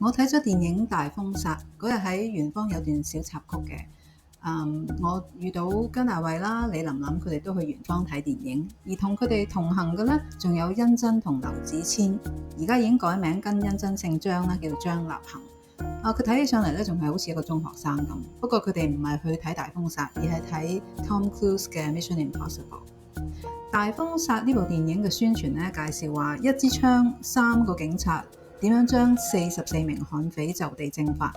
我睇咗電影《大風殺》嗰日喺圓方有段小插曲嘅。我遇到姜大衛啦、李琳琳佢哋都去圓方睇電影，而同佢哋同行嘅呢，仲有甄珍同劉子謙，而家已經改名跟甄珍姓張啦，叫做張立恒。佢睇起上嚟咧，仲係好似一個中學生咁。不過佢哋唔係去睇《大風殺》，而係睇 Tom Cruise 嘅《Mission Impossible》。《大風殺》呢部電影嘅宣傳咧，介紹話一支槍、3個警察點樣將44名悍匪就地正法。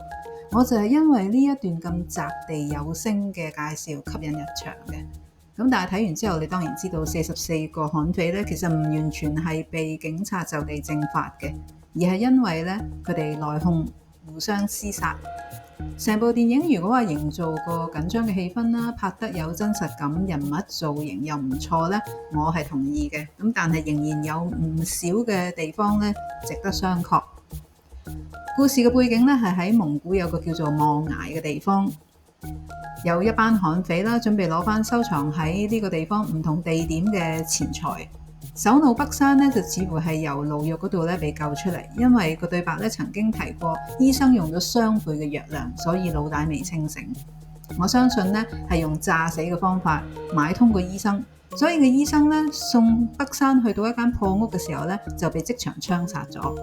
我就係因為呢一段咁擲地有聲嘅介紹吸引入場嘅。咁但係睇完之後，你當然知道44個悍匪咧，其實唔完全係被警察就地正法嘅，而係因為咧佢哋內訌互相廝殺。成部電影如果話營造個緊張嘅氣氛啦，拍得有真實感，人物造型又唔錯咧，我係同意嘅。咁但係仍然有唔少嘅地方咧，值得商榷。故事嘅背景咧係喺蒙古有個叫做望崖嘅地方，有一班悍匪啦，準備攞翻收藏喺呢個地方唔同地點嘅錢財。首腦北山咧就似乎係由牢獄嗰度咧被救出嚟，因為個對白咧曾經提過醫生用咗雙倍嘅藥量，所以腦袋未清醒。我相信咧係用詐死嘅方法買通個醫生，所以個醫生咧送北山去到一間破屋嘅時候咧就被即場槍殺咗。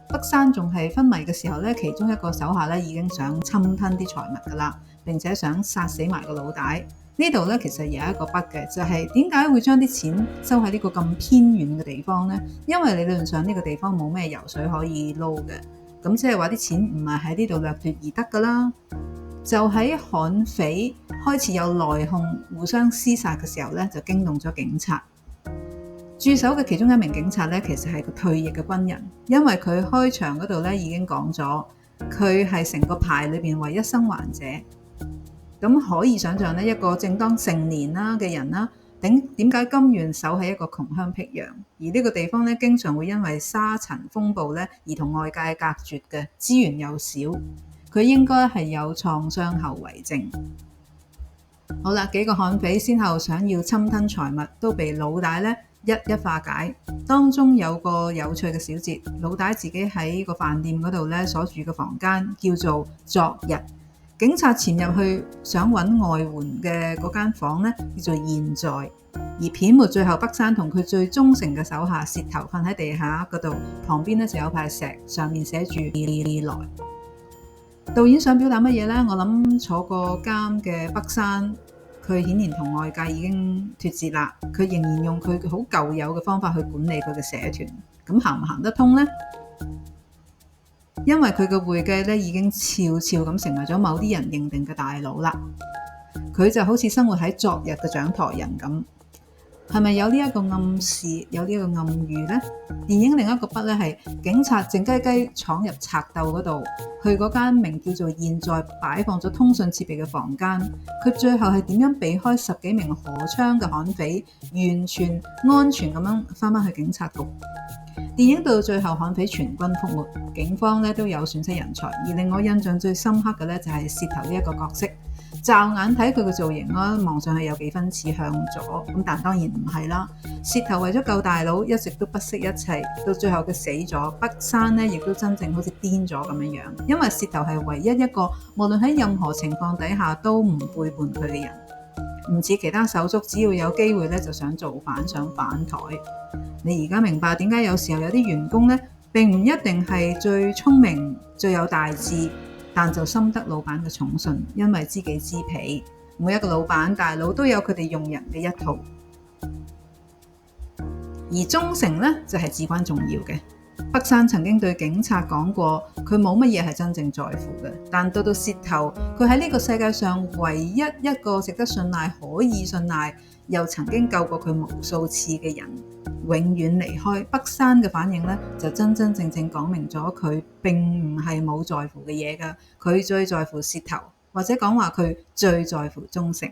北山仲係昏迷嘅時候咧，其中一個手下咧已經想侵吞啲財物噶啦，並且想殺死埋個腦袋。呢度咧其實有一個筆嘅，就係點解會將啲錢收喺呢個咁偏遠嘅地方呢？因為理論上呢個地方冇咩油水可以撈嘅，咁即係話啲錢唔係喺呢度掠奪而得噶啦。就喺悍匪開始有內訌、互相廝殺嘅時候咧，就驚動咗警察。駐守嘅其中一名警察咧，其實係個退役嘅軍人，因為佢開場嗰度咧已經講咗，佢係成個排裏邊唯一生還者。咁可以想象咧，一個正當成年啦嘅人啦，點解甘願守喺一個窮鄉僻壤？而呢個地方咧，經常會因為沙塵風暴咧而同外界隔絕嘅，資源又少，佢應該係有創傷後遺症。好啦，幾個悍匪先後想要侵吞財物，都被老大咧一一化解。當中有個有趣嘅小節，老大自己喺個飯店嗰度咧所住嘅房間叫做昨日。警察潛入去想揾外援嘅嗰間房咧，叫做現在。而片末最後北山同佢最忠誠嘅手下舌頭瞓喺地下嗰度，旁邊咧就有塊石，上面寫住來。導演想表達乜嘢呢？我諗坐過監嘅北山，佢顯然同外界已經脫節啦。佢仍然用佢好舊有嘅方法去管理佢嘅社團，咁行唔行得通呢？因為佢嘅會計咧已經悄悄咁成為咗某啲人認定嘅大佬啦，佢就好似生活喺昨日嘅掌舵人咁，係咪有呢一個暗示，有呢一個暗喻呢？電影另一個筆咧係警察靜雞雞闖入賊竇嗰度，去嗰間名叫做現在擺放咗通訊設備嘅房間，佢最後係點樣避開10幾名荷槍嘅悍匪，完全安全咁樣翻去警察局？電影到最後，悍匪全軍覆沒，警方咧都有損失人才。而令我印象最深刻嘅咧就係舌頭呢一個角色，驟眼睇佢嘅造型啦，望上去有幾分似向左，咁但當然唔係啦。舌頭為咗救大佬，一直都不惜一切，到最後佢死咗，北山咧亦都真正好似癲咗咁樣樣。因為舌頭係唯一一個無論喺任何情況底下都唔背叛佢嘅人，唔似其他手足，只要有機會咧就想造反，想反台。你而家明白點解有時候有啲員工咧，並唔一定係最聰明、最有大志，但就深得老闆嘅寵信，因為知己知彼。每一個老闆大佬都有佢哋用人嘅一套，而忠誠咧就係至關重要嘅。北山曾經對警察講過，佢冇乜嘢係真正在乎嘅，但到舌頭，佢喺呢個世界上唯一一個值得信賴、可以信賴，又曾經救過佢無數次嘅人，永遠離開。北山嘅反應咧，就真真正正講明咗佢並唔係冇在乎嘅嘢㗎，佢最在乎舌頭，或者講話佢最在乎忠誠。